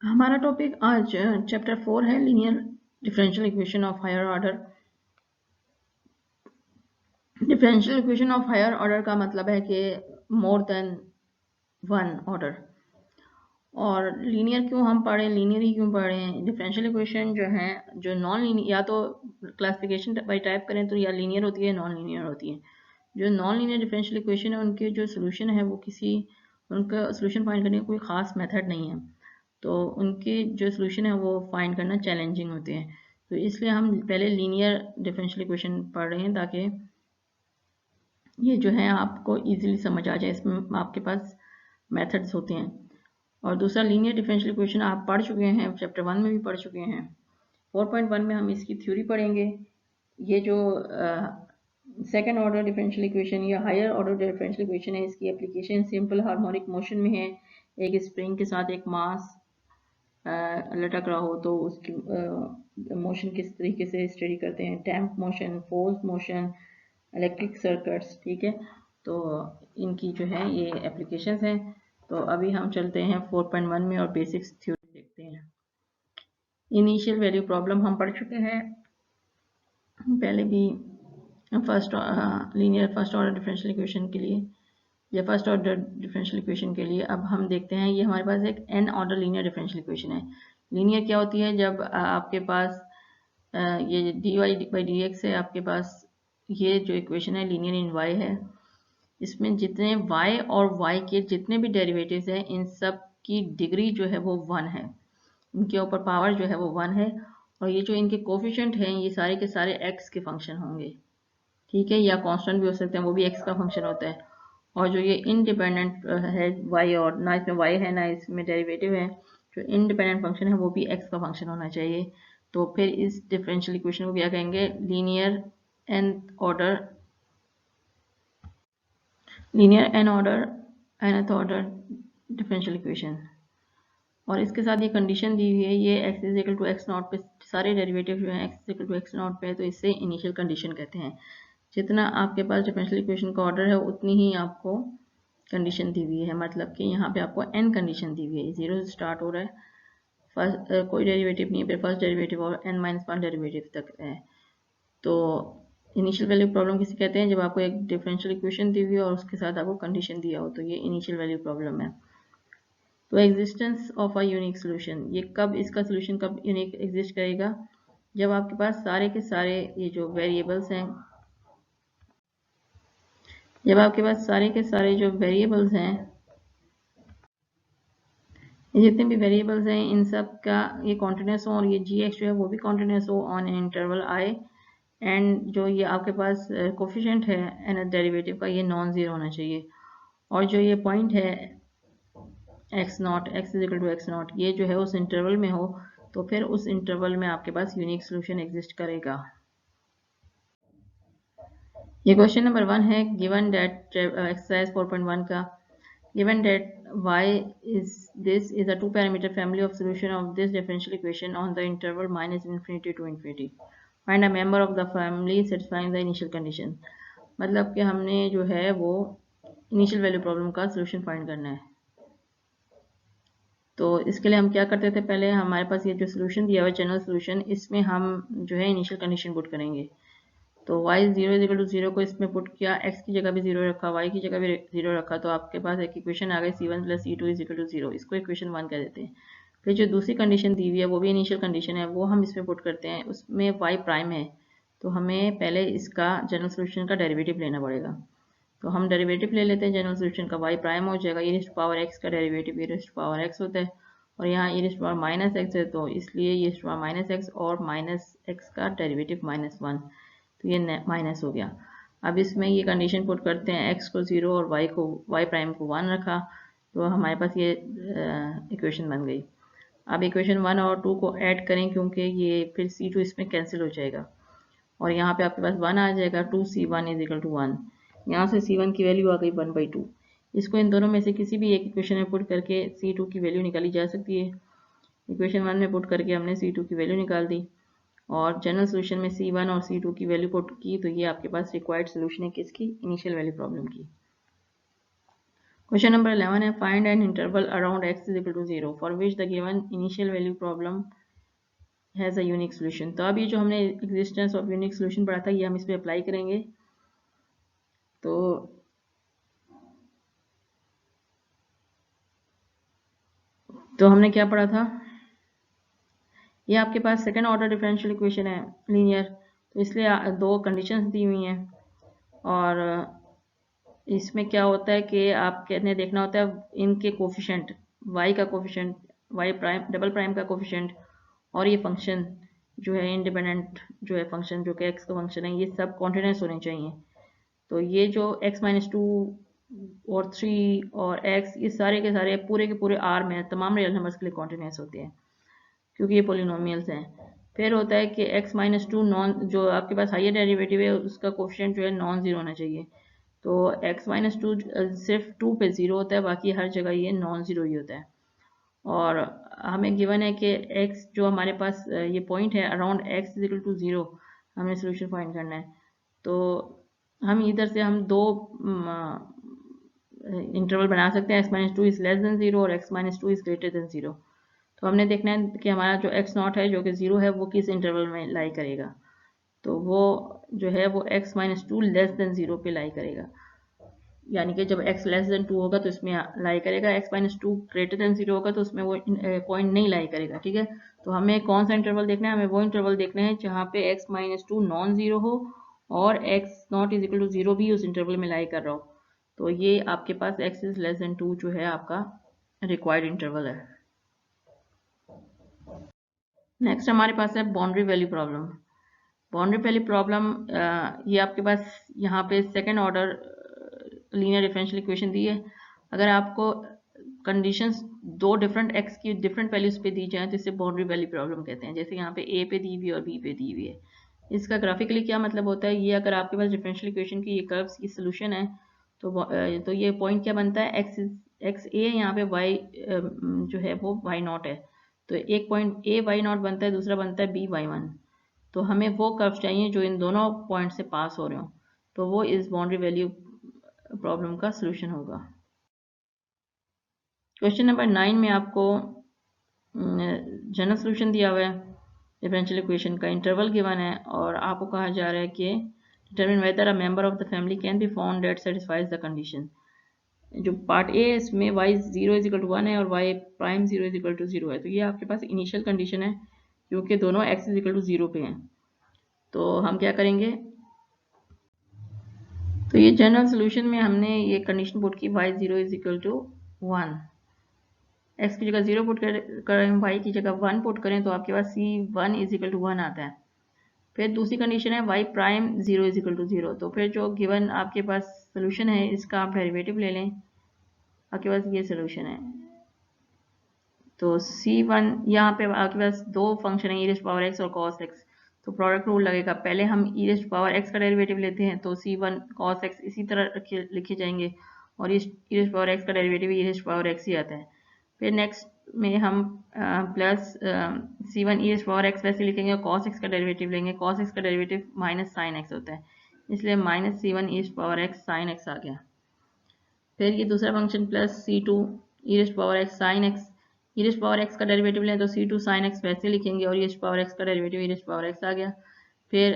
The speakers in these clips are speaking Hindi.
हमारा टॉपिक आज चैप्टर 4 है linear differential equation of higher order. Differential equation of higher order का मतलब है कि मोर देन वन ऑर्डर। और लीनियर क्यों हम पढ़ें, लीनियर ही क्यों पढ़ें? डिफरेंशियल इक्वेशन जो है, जो नॉन लीनियर, या तो क्लासिफिकेशन बाई टाइप करें तो या लीनियर होती है नॉन लीनियर होती है। जो नॉन लीनियर डिफरेंशियल इक्वेशन है उनके जो सोल्यूशन है वो किसी उनका सोल्यूशन फाइंड करने का कोई ख़ास मेथड नहीं है, तो उनके जो सोल्यूशन है वो फाइंड करना चैलेंजिंग होते हैं। तो इसलिए हम पहले लीनियर डिफरेंशियल इक्वेशन पढ़ रहे हैं ताकि ये जो है आपको इजीली समझ आ जाए, इसमें आपके पास मेथड्स होते हैं। और दूसरा, लीनियर डिफरेंशियल इक्वेशन आप पढ़ चुके हैं, चैप्टर 1 में भी पढ़ चुके हैं। 4.1 में हम इसकी थ्योरी पढ़ेंगे। ये जो सेकेंड ऑर्डर डिफरेंशियल इक्वेशन या हायर ऑर्डर डिफरेंशियल इक्वेशन है, इसकी एप्लीकेशन सिंपल हार्मोनिक मोशन में है। एक स्प्रिंग के साथ एक मास लटक रहा हो तो उसकी मोशन किस तरीके से स्टडी करते हैं, tank motion, force motion, electric circuits, ठीक है। तो इनकी जो है ये एप्लीकेशंस हैं। तो अभी हम चलते हैं 4.1 में और बेसिक्स थ्योरी देखते हैं। इनिशियल वैल्यू प्रॉब्लम हम पढ़ चुके हैं पहले भी। First linear first order differential equation के लिए या फर्स्ट ऑर्डर डिफरेंशियल इक्वेशन के लिए अब हम देखते हैं, ये हमारे पास एक n order linear differential equation है। लीनियर क्या होती है? जब आपके पास ये d y by d x है, आपके पास ये जो इक्वेशन है लीनियर इन वाई है, इसमें जितने y और y के जितने भी डेरिवेटिव्स हैं इन सब की डिग्री जो है वो 1 है, इनके ऊपर पावर जो है वो 1 है। और ये जो इनके कोफिशिएंट हैं ये सारे के सारे x के फंक्शन होंगे, ठीक है, या कांस्टेंट भी हो सकते हैं, वो भी x का फंक्शन होता है। और जो ये इंडिपेंडेंट है y, और ना इसमें y है ना इसमें डेरिवेटिव है, जो इंडिपेंडेंट फंक्शन है वो भी x का फंक्शन होना चाहिए। तो फिर इस डिफरेंशियल इक्वेशन को क्या कहेंगे? Linear nth order differential equation. और इसके साथ ये कंडीशन दी हुई है, ये x is equal to x naught पे सारे डेरिवेटिव जो हैं x is equal to x naught पे, तो इससे इनिशियल कंडीशन कहते हैं। जितना आपके पास डिफरेंशियल इक्वेशन का ऑर्डर है उतनी ही आपको कंडीशन दी हुई है, मतलब कि यहाँ पे आपको n कंडीशन दी हुई है, 0 से स्टार्ट हो रहा है, फर्स्ट कोई डेरिवेटिव नहीं है, फिर फर्स्ट डेरिवेटिव और n-1 डेरिवेटिव तक है। तो इनिशियल वैल्यू प्रॉब्लम किसे कहते हैं? जब आपको एक डिफरेंशियल इक्वेशन दी हुई है और उसके साथ आपको कंडीशन दिया हो, तो ये इनिशियल वैल्यू प्रॉब्लम है। तो existence of a unique solution, ये कब, इसका सोल्यूशन कब यूनिक एग्जिस्ट करेगा? जब आपके पास सारे के सारे ये जो वेरिएबल्स हैं, जब आपके पास सारे के सारे जो वेरिएबल्स हैं, ये जितने भी वेरिएबल्स हैं इन सब का ये कॉन्टिन्यूस हो, और ये जी एक्स जो है वो भी कॉन्टिन्यूस हो on an interval I, and जो ये आपके पास कोफिशिएंट है एन डेरिवेटिव का, ये नॉन जीरो होना चाहिए। और जो ये पॉइंट है x naught, x is equal to x naught, ये जो है उस इंटरवल में हो, तो फिर उस इंटरवल में आपके पास यूनिक सोल्यूशन एग्जिस्ट करेगा। ये क्वेश्चन नंबर 1 है, गिवन दैट एक्सरसाइज 4.1 का, given that y is this is a two parameter family of solution of this differential equation on the interval minus infinity to infinity, find a member of the family satisfying the initial condition। मतलब कि हमने जो है वो इनिशियल वैल्यू प्रॉब्लम का सोल्यूशन फाइंड करना है। तो इसके लिए हम क्या करते थे, पहले हमारे पास ये जो सोल्यूशन दिया हुआ है जनरल सोल्यूशन, इसमें हम जो है इनिशियल कंडीशन पुट करेंगे। तो y 0 इज इक्वल टू 0 को इसमें पुट किया, x की जगह भी 0 रखा, y की जगह भी 0 रखा, तो आपके पास एक इक्वेशन आ गई c1 plus c2 is equal to 0, इसको इक्वेशन 1 कह देते हैं। फिर जो दूसरी कंडीशन दी हुई है वो भी इनिशियल कंडीशन है, वो हम इसमें पुट करते हैं, उसमें y प्राइम है, तो हमें पहले इसका जनरल सोल्यूशन का डेरिवेटिव लेना पड़ेगा। तो हम डेरिवेटिव ले लेते हैं जनरल सोल्यूशन का, y प्राइम हो जाएगा e रेज़्ड पावर x का derivative e raised power x होता है, और यहाँ e raised power minus x है, तो इसलिए e raised power minus x और माइनस x का डेरिवेटिव -1, तो ये माइनस हो गया। अब इसमें ये कंडीशन पुट करते हैं, x को 0 और y प्राइम को 1 रखा, तो हमारे पास ये इक्वेशन बन गई। अब इक्वेशन 1 और 2 को ऐड करें, क्योंकि ये फिर c2 इसमें कैंसिल हो जाएगा, और यहाँ पे आपके पास 1 आ जाएगा, 2c1 इज इक्वल टू 1। यहाँ से c1 की वैल्यू आ गई 1/2। इसको इन दोनों में से किसी भी एक इक्वेशन में पुट करके c2 की वैल्यू निकाली जा सकती है। इक्वेशन 1 में पुट करके हमने c2 की वैल्यू निकाल दी, और जनरल सोल्यूशन में c1 और c2 की वैल्यू पुट की, तो ये आपके पास रिक्वायर्ड सोल्यूशन है किसकी? इनिशियल वैल्यू प्रॉब्लम की। क्वेश्चन नंबर 11 है find an interval around x is equal to 0 for which the given initial value problem has a unique solution. तो अब ये जो हमने एग्जिस्टेंस ऑफ यूनिक सोल्यूशन पढ़ा था ये हम इस पर अप्लाई करेंगे। तो हमने क्या पढ़ा था, ये आपके पास सेकेंड ऑर्डर डिफरेंशियल इक्वेशन है लीनियर, तो इसलिए दो कंडीशंस दी हुई हैं और इसमें क्या होता है कि आप कहने देखना होता है इनके कोफिशेंट, y का coefficient, y prime double prime का कोफिशेंट और ये फंक्शन जो है इंडिपेंडेंट जो है फंक्शन जो कि x का फंक्शन है, ये सब कॉन्टिन्यूस होने चाहिए। तो ये जो x-2 और 3 और x ये सारे के सारे पूरे के पूरे R में तमाम रियल नंबर्स के लिए कॉन्टिन्यूस होते हैं क्योंकि ये पोलिनोमियल्स हैं। फिर होता है कि x-2 नॉन जो आपके पास हाइयर डेरिवेटिव है उसका कोफिशिएंट जो है नॉन जीरो होना चाहिए। तो x-2 सिर्फ 2 पे ज़ीरो होता है, बाकी हर जगह ये नॉन ज़ीरो ही होता है। और हमें गिवन है कि x जो हमारे पास ये पॉइंट है around x is equal to 0 हमें सोल्यूशन फाइंड करना है। तो हम इधर से हम दो इंटरवल बना सकते हैं, x-2 इज़ लेस देन 0 और x-2 इज़ ग्रेटर देन 0। तो हमने देखना है कि हमारा जो x0 है जो कि 0 है वो किस इंटरवल में लाई करेगा। तो वो जो है वो x-2 लेस देन 0 पे लाई करेगा, यानी कि जब x लेस देन 2 होगा तो इसमें लाई करेगा, x-2 ग्रेटर देन 0 होगा तो उसमें वो पॉइंट नहीं लाई करेगा। ठीक है, तो हमें कौन सा इंटरवल देखना है, हमें वो इंटरवल देखना है जहाँ पे x-2 नॉन ज़ीरो हो और x0 इज इक्वल टू 0 भी उस इंटरवल में लाई कर रहा हो। तो ये आपके पास x इज लेस देन 2 जो है आपका रिक्वायर्ड इंटरवल है। नेक्स्ट हमारे पास है boundary value problem. Boundary value problem ये आपके पास यहाँ पे second order linear differential equation दी है। अगर आपको कंडीशंस दो डिफरेंट एक्स की डिफरेंट वैल्यूज पे दी जाए तो इसे बाउंड्री वैल्यू प्रॉब्लम कहते हैं। जैसे यहाँ पे ए पे दी हुई है और बी पे दी हुई है। इसका ग्राफिकली क्या मतलब होता है, ये अगर आपके पास डिफरेंशियल इक्वेशन की ये कर्व्स की सोल्यूशन है तो ये पॉइंट क्या बनता है, एक्स ए यहाँ पे वाई जो है वो वाई नॉट है। तो एक पॉइंट ए वाई नॉट बनता है, दूसरा बनता है बी वाई वन। तो हमें वो कर्व चाहिए जो इन दोनों पॉइंट से पास हो रहे हो, तो वो इस बाउंड्री वैल्यू प्रॉब्लम का सलूशन होगा। क्वेश्चन नंबर 9 में आपको जनरल सलूशन दिया हुआ है डिफरेंशियल इक्वेशन का, इंटरवल गिवन है और आपको कहा जा रहा है कि determine weather a member of the family can be found that satisfies the condition. जो पार्ट ए है इसमें y 0 इज इक्वल टू 1 है और y prime 0 is equal to 0 है। तो ये आपके पास इनिशियल कंडीशन है क्योंकि दोनों x इज इक्वल टू 0 पे हैं। तो हम क्या करेंगे, तो ये जनरल सोल्यूशन में हमने ये कंडीशन पुट की y0 is equal to 1, x की जगह 0 पुट करें, y की जगह 1 पुट करें तो आपके पास c1 इज इक्वल टू 1 आता है। फिर दूसरी कंडीशन है y prime 0 is equal to 0। तो फिर जो गिवन आपके पास सोल्यूशन है इसका आप डेरिवेटिव ले लें, आपके पास ये सोल्यूशन है। तो c1 यहाँ पे आपके पास दो फंक्शन है e⁻x और cos x, तो प्रोडक्ट रूल लगेगा। पहले हम e⁻x का डेरिवेटिव लेते हैं तो c1 cos x इसी तरह लिखे जाएंगे और e⁻x का डेरिवेटिव e⁻x ही आता है। फिर नेक्स्ट में हम प्लस c1 e⁻x वैसे लिखेंगे और cos x का डेरिवेटिव लेंगे। cos x का डेरिवेटिव माइनस साइन x होता है, इसलिए minus c1 e⁻x sign x आ गया। फिर ये दूसरा function plus c2 e⁻x sign x, e⁻x का डेरिवेटिव लें तो c2 sin x वैसे लिखेंगे और e⁻x का डेरिवेटिव e⁻x आ गया। फिर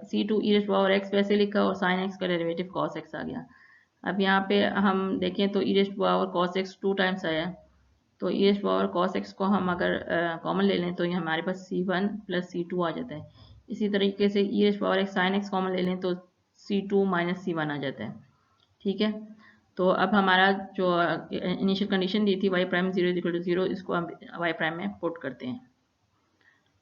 c2 e⁻x वैसे लिखा और sin x का डेरिवेटिव cos x आ गया। अब यहाँ पे हम देखें तो e⁻cos x 2 टाइम्स आया है, तो e⁻cos x को हम अगर कॉमन ले लें तो ये हमारे पास c1 प्लस c2 आ जाता है। इसी तरीके से e⁻x sin x कॉमन ले लें तो c2 माइनस c1 आ जाता है। ठीक है, तो अब हमारा जो इनिशियल कंडीशन दी थी y prime 0 is equal to 0, इसको हम y प्राइम में पुट करते हैं।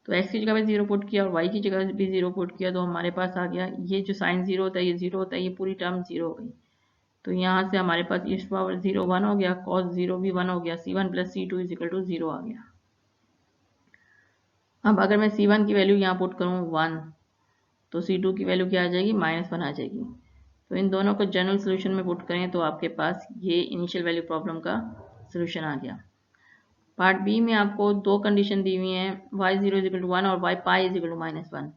तो x की जगह पे 0 पुट किया और y की जगह भी 0 पुट किया तो हमारे पास आ गया ये जो साइन 0 होता है ये 0 होता है, ये पूरी टर्म 0 हो गई। तो यहाँ से हमारे पास e⁻0 1 हो गया, cos 0 भी 1 हो गया, c1 plus c2 is equal to 0 आ गया। अब अगर मैं c1 की वैल्यू यहाँ पुट करूँ 1 तो c2 की वैल्यू क्या आ जाएगी, -1 आ जाएगी। तो इन दोनों को जनरल सोल्यूशन में पुट करें तो आपके पास ये इनिशियल वैल्यू प्रॉब्लम का सोल्यूशन आ गया। पार्ट बी में आपको दो कंडीशन दी हुई हैं, y0 इज इक्वल टू 1 और y pi is equal to -1।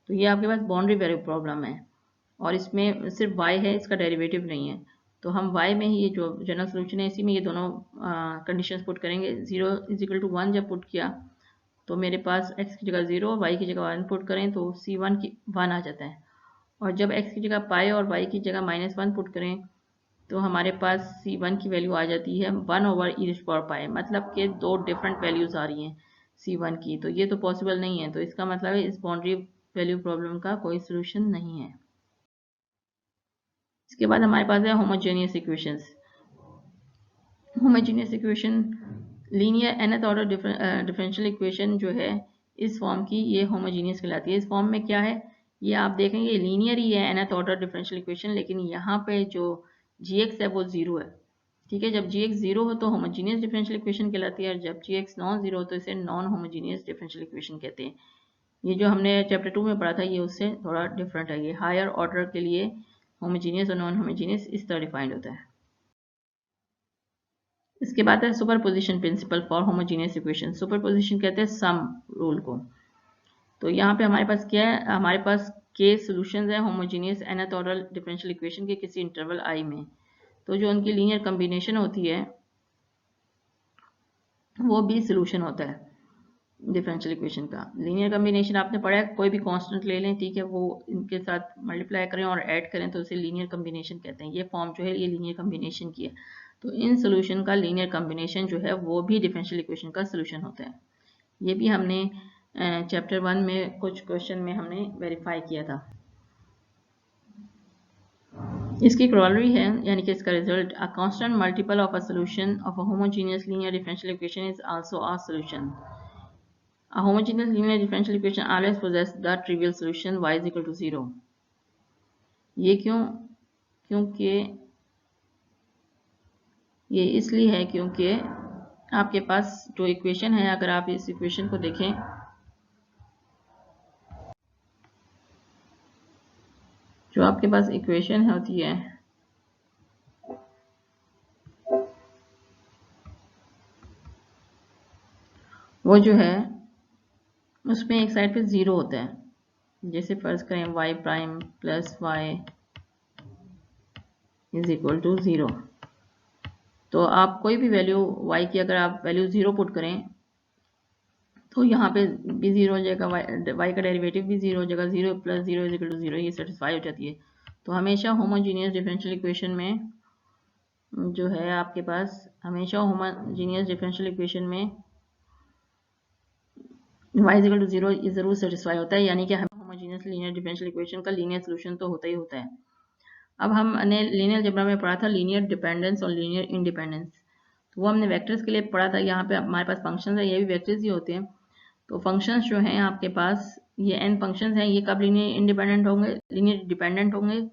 तो ये आपके पास बाउंड्री वैल्यू प्रॉब्लम है और इसमें सिर्फ y है, इसका डेरिवेटिव नहीं है। तो हम y में ही ये जो जनरल सोल्यूशन है इसी में ये दोनों कंडीशंस पुट करेंगे। 0 इज इक्वल टू 1 जब पुट किया तो मेरे पास x की जगह 0 और y की जगह 1 पुट करें तो c1 की 1 आ जाता है। और जब x की जगह पाई और y की जगह -1 पुट करें तो हमारे पास c1 की वैल्यू आ जाती है 1/e⁴ मतलब कि दो डिफरेंट वैल्यूज आ रही हैं c1 की। तो ये तो पॉसिबल नहीं है, तो इसका मतलब है इस बाउंड्री वैल्यू प्रॉब्लम का कोई सोल्यूशन नहीं है। इसके बाद हमारे पास है homogeneous equations. Homogeneous equation linear nth order differential equation जो है इस फॉर्म की, ये होमोजेनियस कहलाती है। इस फॉर्म में क्या है, ये आप देखेंगे लीनियर ही है nth ऑर्डर डिफरेंशियल इक्वेशन, लेकिन यहाँ पे जो gx है वो 0 है। ठीक है, जब gx 0 हो तो होमोजेनियस डिफरेंशियल इक्वेशन कहलाती है, और जब gx नॉन 0 हो तो इसे नॉन होमोजेनियस डिफरेंशियल इक्वेशन कहते हैं। ये जो हमने चैप्टर 2 में पढ़ा था ये उससे थोड़ा डिफरेंट है। ये हायर ऑर्डर के लिए होमोजेनियस और नॉन होमोजेनियस इस तरह डिफाइंड होता है। इसके बाद है superposition principle for homogeneous equation. Superposition कहते हैं सम रूल को। तो यहाँ पे हमारे पास क्या है, हमारे पास के सॉल्यूशंस है homogeneous nth order differential equation के किसी इंटरवल i में। तो जो उनकी लीनियर कॉम्बिनेशन होती है वो भी सॉल्यूशन होता है डिफरेंशियल इक्वेशन का। लीनियर कॉम्बिनेशन आपने पढ़ा है, कोई भी कांस्टेंट ले लें, ठीक है, वो इनके साथ मल्टीप्लाई करें और ऐड करें तो उसे लीनियर कॉम्बिनेशन कहते हैं। ये फॉर्म जो है ये लीनियर कॉम्बिनेशन की है। तो इन सॉल्यूशन का लीनियर कॉम्बिनेशन जो है वो भी डिफरेंशियल इक्वेशन का सॉल्यूशन होता है। ये भी हमने चैप्टर 1 में कुछ क्वेश्चन में हमने वेरीफाई किया था। इसकी क्रोलरी है, यानी कि इसका result, a constant multiple of a solution of a homogeneous linear differential equation is also a solution. A homogeneous linear differential equation always possesses the trivial solution y is equal to 0. ये क्यों? क्योंकि ये इसलिए है क्योंकि आपके पास जो इक्वेशन है, अगर आप इस इक्वेशन को देखें, जो आपके पास इक्वेशन होती है वो जो है उसमें एक साइड पे 0 होता है। जैसे फर्ज करें y prime plus y is equal to 0, तो आप कोई भी वैल्यू y की अगर आप वैल्यू 0 पुट करें तो यहाँ पे भी 0 हो जाएगा, y का डेरिवेटिव भी 0 हो जाएगा। 0 प्लस 0 इज इक्वल टू 0, ये सेटिस्फाई हो जाती है। तो हमेशा होमोजीनियस डिफरेंशियल इक्वेशन में जो है आपके पास, हमेशा होमोजीनियस डिफरेंशियल इक्वेशन में y इज इक्वल टू 0 ये जरूर सेटिस्फाई होता है, यानी कि हमें होमोजीनियस लीनियर डिफरेंशियल इक्वेशन का लीनियर सोल्यूशन तो होता ही होता है। अब हमने लीनियर अलजेब्रा में पढ़ा था लीनियर डिपेंडेंस और लीनियर इंडिपेंडेंस, तो वो हमने वेक्टर्स के लिए पढ़ा था। यहाँ पे हमारे पास फंक्शन है, ये भी वेक्टर्स ही होते हैं। तो फंक्शंस जो हैं आपके पास, ये n फंक्शंस हैं, ये कब लीनियर इंडिपेंडेंट होंगे, लीनियर डिपेंडेंट होंगे।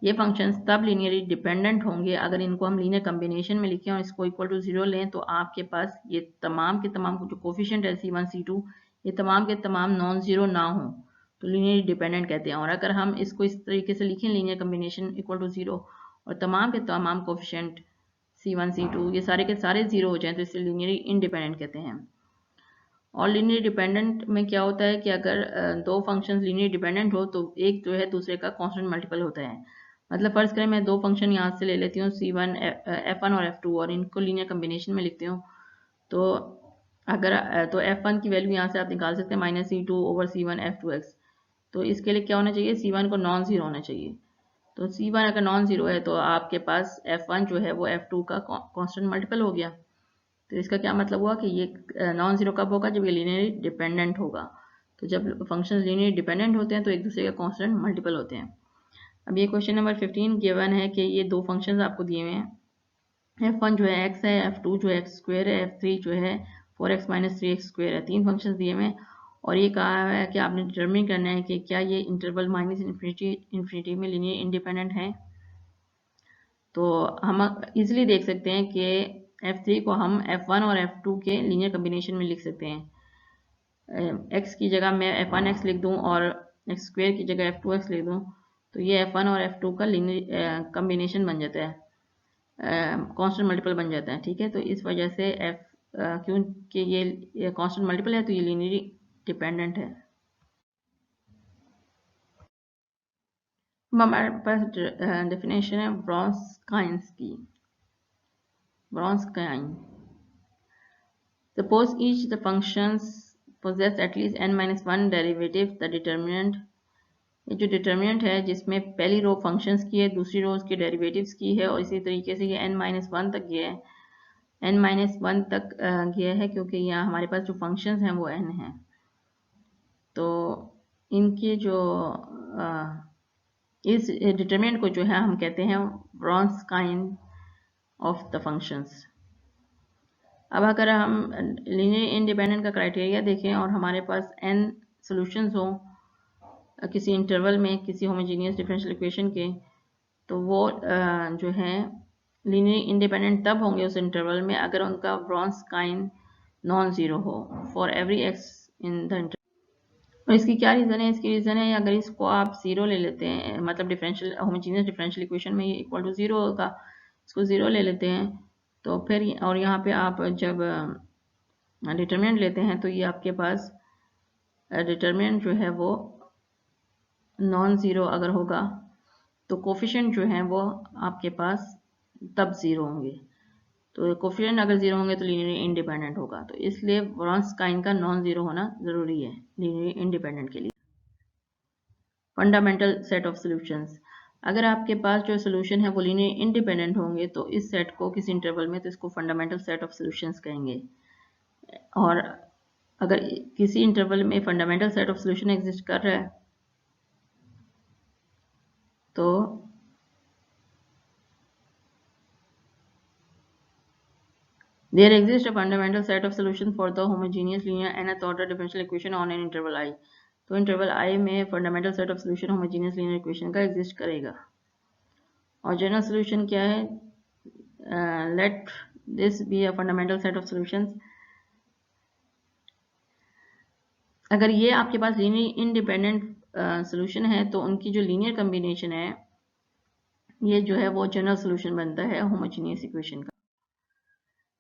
ये फंक्शंस तब लीनियरली डिपेंडेंट होंगे अगर इनको हम लीनियर कॉम्बिनेशन में लिखें और इसको इक्वल टू 0 लें, तो आपके पास ये तमाम के तमाम जो कोफिशिएंट है c1 c2 ये तमाम के तमाम नॉन जीरो ना हो तो लीनियरली डिपेंडेंट कहते हैं। और अगर हम इसको इस तरीके से लिखें लीनियर कॉम्बिनेशन इक्वल टू 0 और तमाम के तमाम कोफिशिएंट c1 c2 ये सारे के सारे 0 हो जाएं तो इसे लीनियरली इंडिपेंडेंट कहते हैं। और लीनियर डिपेंडेंट में क्या होता है कि अगर दो फंक्शंस लीनियर डिपेंडेंट हो तो एक जो है दूसरे का कांस्टेंट मल्टीपल होता है। मतलब फर्ज करें मैं दो फंक्शन यहाँ से ले लेती हूँ c1 f1 और f2 और इनको लीनियर कॉम्बिनेशन में लिखती हूँ, तो अगर तो f1 की वैल्यू यहाँ से आप निकाल सकते हैं -c2/c1 f2x। तो इसके लिए क्या होना चाहिए, c1 को नॉन जीरो होना चाहिए। तो c1 अगर नॉन जीरो है तो आपके पास f1 जो है वो f2 का कांस्टेंट मल्टीपल हो गया। तो इसका क्या मतलब हुआ कि ये नॉन जीरो कब होगा, जब ये लीनियरली डिपेंडेंट होगा। तो जब फंक्शन लीनियरली डिपेंडेंट होते हैं तो एक दूसरे का कांस्टेंट मल्टीपल होते हैं। अब ये क्वेश्चन नंबर 15 गिवन है कि ये दो फंक्शंस आपको दिए हुए हैं, f1 जो है x है, f2 जो है x स्क्वायर है, f3 जो है 4x - 3x स्क्वायर है। तीन फंक्शंस दिए हुए हैं और ये कहा है कि आपने डिटरमिन करना है कि क्या ये इंटरवल -इन्फिनिटी में लीनियर इंडिपेंडेंट है। तो हम इजीली देख सकते हैं कि f3 को हम f1 और f2 के लीनियर कॉम्बिनेशन में लिख सकते हैं। x की जगह मैं f1x लिख दूं और x स्क्वायर की जगह f2x लिख दूं, तो ये f1 और f2 का लीनियर कॉम्बिनेशन बन जाता है, कांस्टेंट मल्टीपल बन जाता है। ठीक है, तो इस वजह से क्योंकि ये कांस्टेंट मल्टीपल है तो ये लीनियरली डिपेंडेंट है। अब हमारे पास डेफिनेशन है ब्रॉन्स्काइन्स की। ब्रॉन्स्काइन, suppose each the functions possess at least n-1 derivative, the determinant, ये जो डिटर्मिनेंट है जिसमें पहली रो फंक्शंस की है, दूसरी रो उसके डेरिवेटिव्स की है, और इसी तरीके से ये n-1 तक गया है, n-1 तक गया है क्योंकि यहाँ हमारे पास जो फंक्शंस हैं वो n हैं। तो इनके जो इस डिटर्मिनेंट को जो है हम कहते हैं ब्रॉन्स्काइन ऑफ द फंक्शंस। अब अगर हम लीनियर इंडिपेंडेंट का क्राइटेरिया देखें और हमारे पास n सॉल्यूशंस हो किसी इंटरवल में किसी होमोजीनियस डिफरेंशियल इक्वेशन के, तो वो जो है लीनियर इंडिपेंडेंट तब होंगे उस इंटरवल में अगर उनका ब्रॉन्स्काइन नॉन ज़ीरो हो for every x in the interval. और इसकी क्या रीज़न है? इसकी रीज़न है अगर इसको आप ज़ीरो ले लेते हैं, मतलब डिफरेंशियल होमोजीनियस डिफरेंशियल इक्वेशन में ये इक्वल टू ज़ीरो होगा, इसको ज़ीरो ले लेते हैं तो फिर और यहाँ पे आप जब डिटरमिनेंट लेते हैं तो ये आपके पास डिटरमिनेंट जो है वो नॉन ज़ीरो अगर होगा तो कोफिशिएंट जो है वो आपके पास तब ज़ीरो होंगे। तो कोफिशिएंट अगर ज़ीरो होंगे तो लीनियर इंडिपेंडेंट होगा, तो इसलिए ब्रॉन्स्काइन का नॉन ज़ीरो होना ज़रूरी है लीनियर इंडिपेंडेंट के लिए। फंडामेंटल सेट ऑफ सॉल्यूशंस, अगर आपके पास जो सोल्यूशन है वो लीनियर इंडिपेंडेंट होंगे तो इस सेट को किसी इंटरवल में तो इसको फंडामेंटल सेट ऑफ सॉल्यूशंस कहेंगे। और अगर किसी इंटरवल में fundamental set of solution exist कर रहा है तो there exists a fundamental set of solutions for the homogeneous linear nth order differential equation on an interval I। तो इंटरवल I में fundamental set of solution homogeneous linear equation का एग्जिस्ट करेगा। और जनरल सॉल्यूशन क्या है? Let this be a fundamental set of solutions. अगर ये आपके पास लीनियर इंडिपेंडेंट सॉल्यूशन है तो उनकी जो लीनियर कॉम्बिनेशन है ये जो है वो जनरल सॉल्यूशन बनता है होमोजेनियस इक्वेशन का।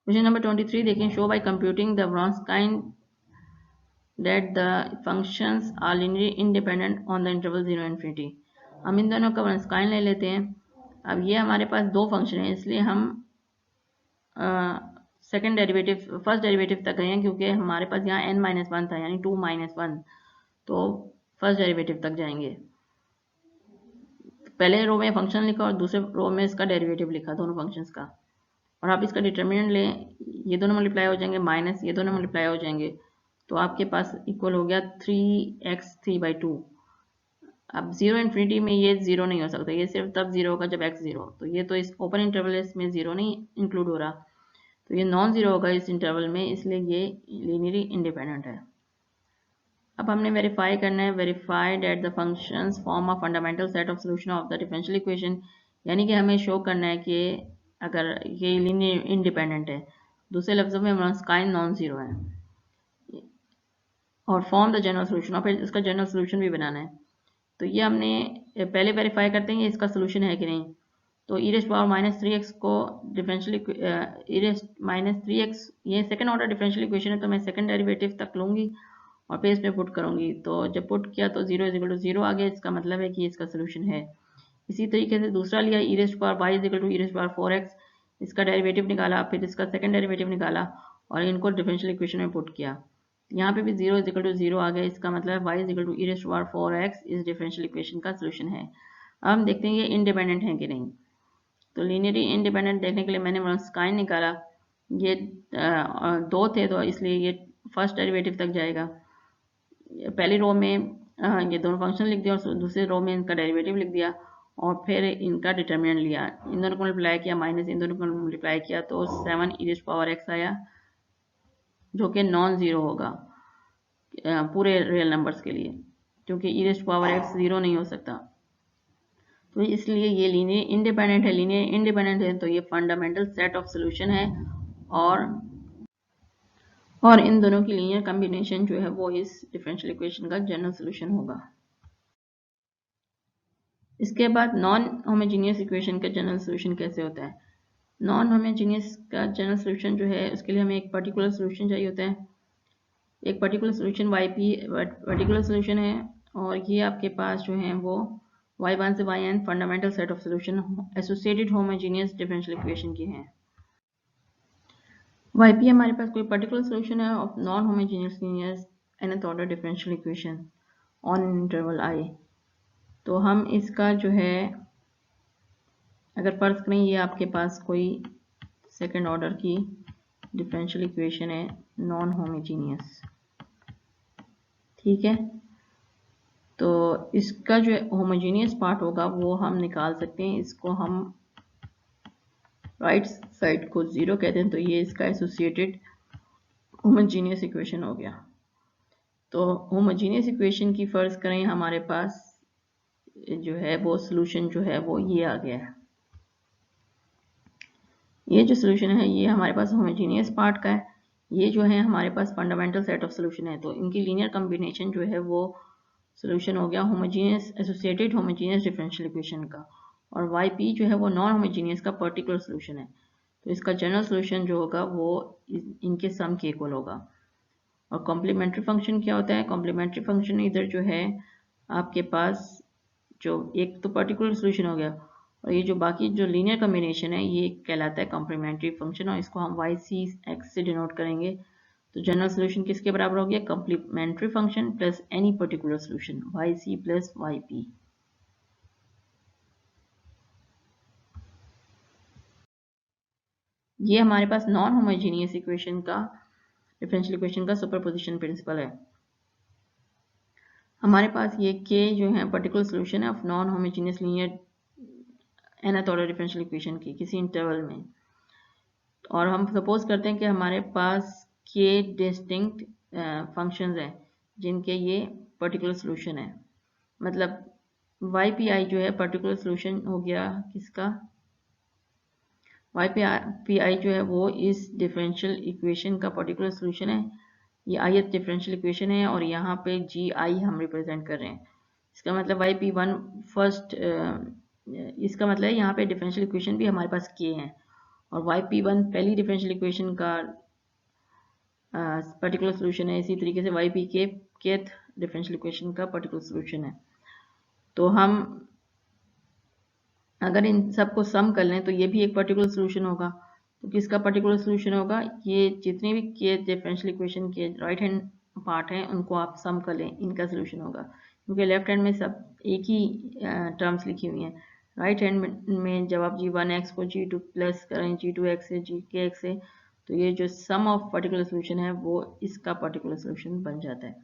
क्वेश्चन नंबर 23 देखें। Show by computing the Wronskian that the functions are linearly independent on the interval 0 infinity। हम इन दोनों का ब्रॉन्स्काइन ले लेते हैं। अब ये हमारे पास दो फंक्शन है इसलिए हम सेकेंड डेरिवेटिव फर्स्ट डेरिवेटिव तक गए हैं क्योंकि हमारे पास यहाँ n-1 था यानी 2-1, तो फर्स्ट डेरिवेटिव तक जाएंगे। पहले रो में फंक्शन लिखा और दूसरे रो में इसका डेरिवेटिव लिखा दोनों फंक्शंस का, और आप इसका डिटर्मिनेंट लें, ये दोनों मल्टीप्लाई हो जाएंगे माइनस ये दोनों मल्टीप्लाई हो जाएंगे तो आपके पास इक्वल हो गया 3x 3/2। अब 0 इन्फिनिटी में ये 0 नहीं हो सकता, ये सिर्फ तब 0 होगा जब x 0, तो ये तो इस ओपन इंटरवल इसमें 0 नहीं इंक्लूड हो रहा, तो ये नॉन ज़ीरो होगा इस इंटरवल में, इसलिए ये लीनियरली इंडिपेंडेंट है। अब हमने वेरीफाई करना है, verify that the functions form a fundamental set of solution of the differential equation, यानी कि हमें शो करना है कि अगर ये लीनियर इंडिपेंडेंट है, दूसरे लफ्जों में ब्रॉन्स्काइन नॉन ज़ीरो है, और फॉर्म द जनरल सॉल्यूशन, और फिर इसका जनरल सॉल्यूशन भी बनाना है। तो ये हमने पहले वेरीफाई करते हैं इसका सॉल्यूशन है कि नहीं। तो e⁻³ को डिफरेंशियल -3x ये सेकंड ऑर्डर डिफरेंशियल इक्वेशन है तो मैं सेकंड डेरिवेटिव तक लूँगी और फिर इसमें पुट करूँगी। तो जब पुट किया तो 0 = 0 आ गया, इसका मतलब है कि इसका सॉल्यूशन है। इसी तरीके से दूसरा लिया e⁻y = e⁴x, इसका डेरिवेटिव निकाला, फिर इसका सेकंड डेरिवेटिव निकाला और इनको डिफरेंशियल इक्वेशन में पुट किया। यहाँ पे भी 0 = 0 आ गया, इसका मतलब y = e⁴x इस डिफरेंशियल इक्वेशन का सॉल्यूशन है। अब हम देखते हैं ये इंडिपेंडेंट है कि नहीं। तो लीनियरली इंडिपेंडेंट देखने के लिए मैंने ब्रॉन्स्काइन निकाला, ये 2 थे तो इसलिए ये फर्स्ट डेरिवेटिव तक जाएगा। पहली रो में ये दोनों फंक्शन लिख दिया और दूसरी रो में इनका डेरिवेटिव लिख दिया और फिर इनका डिटर्मिनेंट लिया, इन दोनों को मल्टीप्लाई किया माइनस इन दोनों को मल्टीप्लाई किया तो 7 e⁻x आया जो कि नॉन ज़ीरो होगा पूरे रियल नंबर्स के लिए, क्योंकि e⁻x 0 नहीं हो सकता, तो इसलिए ये लीनियर इंडिपेंडेंट है। लीनियर इंडिपेंडेंट है तो ये फंडामेंटल सेट ऑफ सॉल्यूशन है और इन दोनों की लीनियर कॉम्बिनेशन जो है वो इस डिफरेंशियल इक्वेशन का जनरल सॉल्यूशन होगा। इसके बाद नॉन होमोजेनियस इक्वेशन का जनरल सॉल्यूशन कैसे होता है। नॉन होमोजेनियस का जनरल सॉल्यूशन जो है उसके लिए हमें एक पर्टिकुलर सॉल्यूशन चाहिए होता है, एक particular solution YP particular solution है, और ये आपके पास जो है वो y1 से yn fundamental set of solution associated homogeneous differential equation के हैं। yp हमारे पास कोई पर्टिकुलर सोल्यूशन है of non homogeneous linear nth order differential equation on interval i। तो हम इसका जो है अगर फर्ज करें ये आपके पास कोई सेकंड ऑर्डर की डिफरेंशियल इक्वेशन है नॉन होमोजेनियस, ठीक है। तो इसका जो होमोजेनियस पार्ट होगा वो हम निकाल सकते हैं, इसको हम राइट साइड को 0 कहते हैं, तो ये इसका एसोसिएटेड होमोजेनियस इक्वेशन हो गया। तो होमोजेनियस इक्वेशन की फर्ज करें हमारे पास जो है वो सोल्यूशन जो है वो ये आ गया है। ये जो सोल्यूशन है ये हमारे पास होमोजेनियस पार्ट का है, ये जो है हमारे पास फंडामेंटल सेट ऑफ सोल्यूशन है। तो इनकी लीनियर कॉम्बिनेशन जो है वो सोल्यूशन हो गया homogeneous associated homogeneous differential equation का, और yp जो है वो नॉन होमोजेनियस का पर्टिकुलर सोल्यूशन है। तो इसका जनरल सोल्यूशन जो होगा वो इनके सम के इक्वल होगा। और कॉम्प्लीमेंट्री फंक्शन क्या होता है? कॉम्प्लीमेंट्री फंक्शन इधर जो है आपके पास जो एक तो पर्टिकुलर सोल्यूशन हो गया, और ये जो बाकी जो लीनियर कॉम्बिनेशन है ये कहलाता है कॉम्प्लीमेंट्री फंक्शन, और इसको हम yc(x) से डिनोट करेंगे। तो जनरल सोल्यूशन किसके बराबर हो गया? Complementary function plus any particular solution yc plus yp। ये हमारे पास नॉन होमोजेनियस इक्वेशन का डिफरेंशियल इक्वेशन का सुपरपोजिशन प्रिंसिपल है। हमारे पास ये k जो है पर्टिकुलर सोल्यूशन है of non homogeneous linear nth order differential equation की किसी इंटरवल में, और हम सपोज करते हैं कि हमारे पास k डिस्टिंक्ट फंक्शंस हैं जिनके ये पर्टिकुलर सोल्यूशन है। मतलब ypi जो है पर्टिकुलर सोल्यूशन हो गया किसका? ypi जो है वो इस डिफरेंशियल इक्वेशन का पर्टिकुलर सोल्यूशन है। ये ith डिफरेंशियल इक्वेशन है और यहाँ पे gi हम रिप्रेजेंट कर रहे हैं। इसका मतलब yp1 फर्स्ट, इसका मतलब है यहाँ पे डिफरेंशियल इक्वेशन भी हमारे पास k है, और yp1 पहली डिफरेंशियल इक्वेशन का पर्टिकुलर सोल्यूशन है। इसी तरीके से ypk kth डिफरेंशियल इक्वेशन का पर्टिकुलर सोल्यूशन है। तो हम अगर इन सबको सम कर लें तो ये भी एक पर्टिकुलर सोल्यूशन होगा। तो किसका पर्टिकुलर सोल्यूशन होगा? ये जितने भी के डिफरेंशियल इक्वेशन के राइट हैंड पार्ट हैं उनको आप सम कर लें, इनका सोल्यूशन होगा, क्योंकि लेफ्ट हैंड में सब एक ही टर्म्स लिखी हुई हैं। राइट हैंड में जब आप g1x को g2 प्लस करें g2x से gkx से, तो ये जो सम ऑफ पर्टिकुलर सोल्यूशन है वो इसका पर्टिकुलर सोल्यूशन बन जाता है।